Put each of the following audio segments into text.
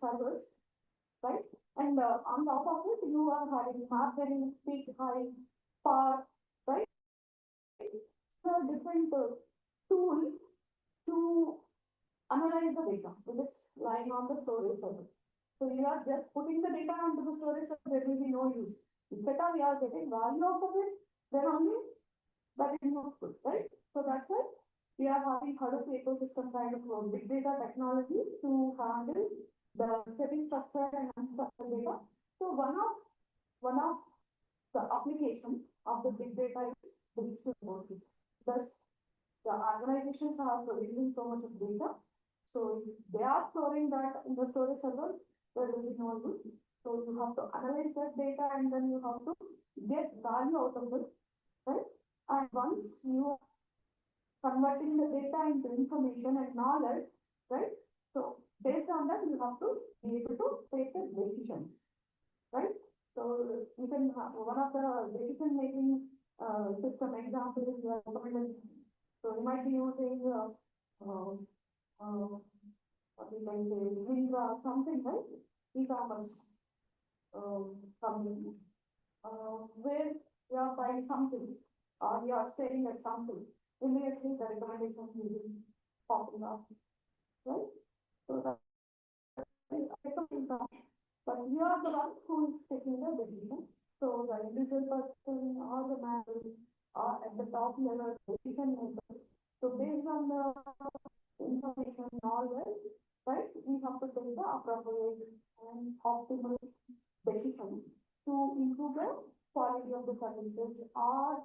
servers, right? And on top of it, you are having marketing, speed, high, power, right? There are different tools to analyze the data which is lying on the storage server. So you are just putting the data onto the storage server, there will be no use. If we are getting value out of it, then only that is useful, right? So that's why we are having Hadoop ecosystem kind of big data technology to handle the semi-structured and unstructured data. So one of the application of the big data is the digital resources. Thus, the organizations are producing so much of data. So if they are storing that in the storage server, there will be no use. So you have to analyze that data and then you have to get value out of it, right? And once you are converting the data into information and knowledge, right? So based on that, you have to be able to take the decisions, right? So you can have one of the decision making system examples is recommended. So you might be using what we can say Linda something, right? E-commerce company where you are buying something or you are staying at something, immediately the recommendations will be popping up, right? So that but you are the one who is taking the decision. So the individual person or the manager are at the top level decision maker. So based on the information and all that, right, we have to take the appropriate and optimal decisions to improve the quality of the services or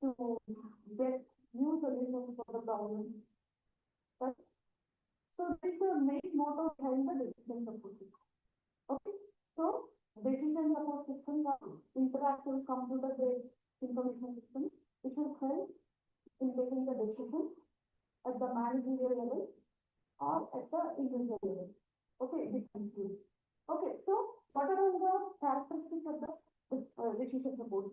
to get new solutions for the problem. Right? So this is the main motto behind the decision support system. Okay, so decision support systems are interactive computer-based information systems which will help in taking the decisions at the managerial level or at the individual level. Okay, okay, so what are the characteristics of the decision support?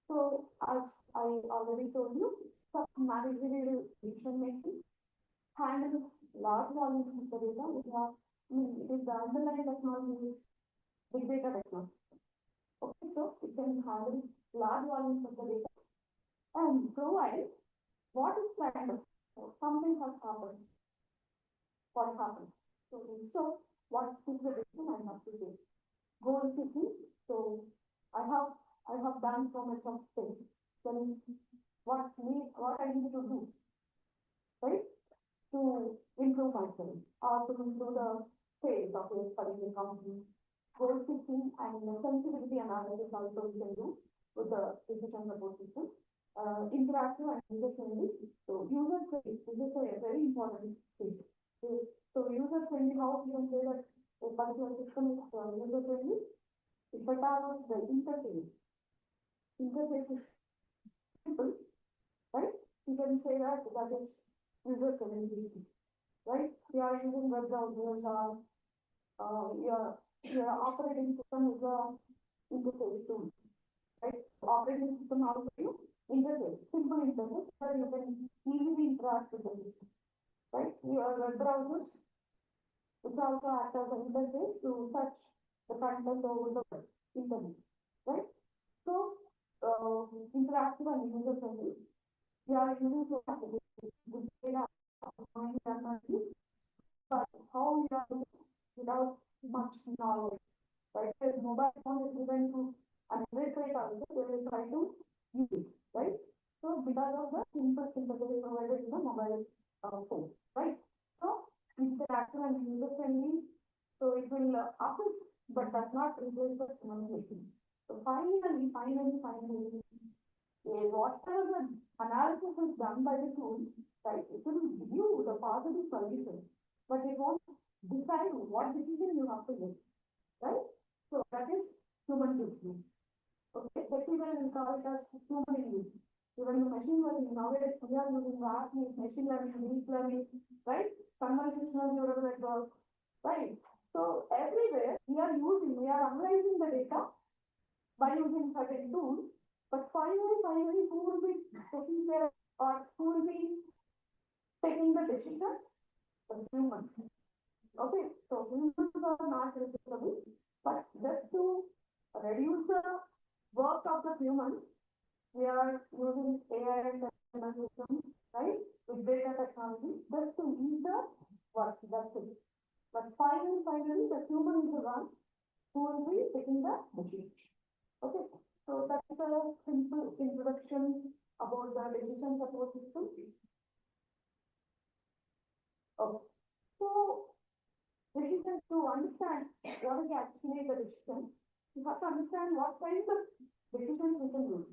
So as I already told you, some managerial decision making handles large volumes of the data. It is the underlying technology is big data technology. Okay, so it can handle large volumes of the data and provide what is planned. Something has happened. What happened? So what is the decision I have to take? Goal setting. So I have done so much of things. Then what I need to do, right? To improve myself or to improve the sales of a particular company. Goal setting and sensitivity analysis also we can do with the decision support system. Interactive and user friendly. So user friendly, this is a very important thing. So user friendly, how we can say that a particular system is user friendly? If it are the interface is simple, right? You can say that is user friendly, right? We are using web browsers or your operating system is a interface tool, right? Operating system also interface, simple interface where you can easily interact with the system, right? Your web browsers, which also act as an interface to search the content over the internet, right? So, interactive and user friendly. We are using good data, but how we are doing without much knowledge, right? Because mobile phone is given to an illiterate also, they will try to use it, right? So because of the simple interface provided in the mobile phone, right? So interactive and user friendly, so it will assist but does not replace the human machine. So finally, whatever the analysis is done by the tool, right, it will give you the positive solution, but it won't decide what decision you have to make, right? So that is human judgment. Okay, technically we call it as human English. Even the machine learning, nowadays we are using vast machine learning, deep learning, right? Convolutional neural network, right? So everywhere we are analyzing the data by using certain tools, but finally, who will be taking care or who will be taking the decisions? The humans. Okay, so humans are are not replicable, but just to reduce the work of the human, we are using AI and ML systems, right? With data technology, just to ease the work. That's it. But finally, the human is the one who will be taking the machine. Okay, so that's a simple introduction about the decision support system. Okay, so decision to understand what is actually the decision, you have to understand what kinds of decisions we can do.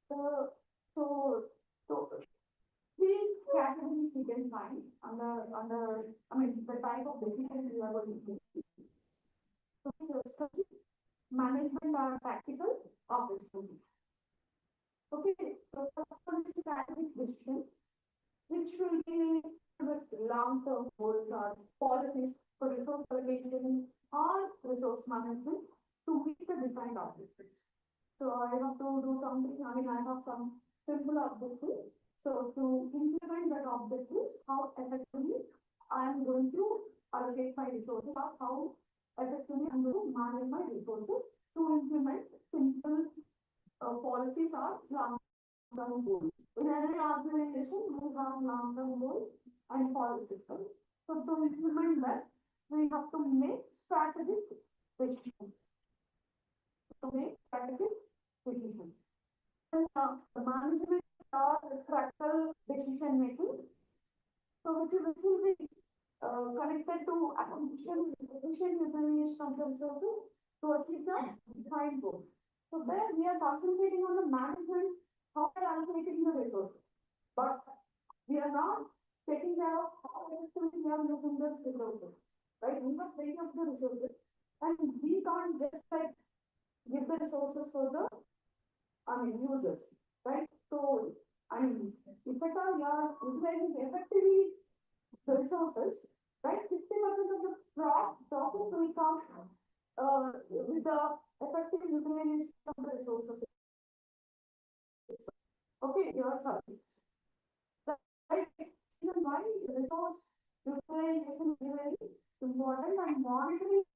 So, so, so three categories we can find under I mean the type of decisions we are going to do. So strategic, management or tactical, operational. Okay, so first one is strategic decision, which will be with long-term goals or policies for resource allocation or resource management to meet the defined objectives. So I have to do something, I mean, I have some simple objectives. So to implement that objectives, how effectively I am going to allocate my resources or how effectively I'm going to manage my resources to implement simple policies or long-term goals. In every organization, we have long-term goals and policies. So to implement that, we have to make strategic decisions. To make strategic decisions. And the management or the practical decision making, so which will be connected to acquisition, efficient utilization of the resources to achieve the defined goal. So there we are concentrating on the management, how we are allocating the resources, but we are not taking care of how effectively we are using the resources. Right? We must take up the resources, and we can't just like give the resources for the users, right? So if at all you are utilizing effectively the resources, right? 50% of the profit will come with the effective utilization of the resources. Okay, your services. Right? Reason why resource utilization is very important, and monitoring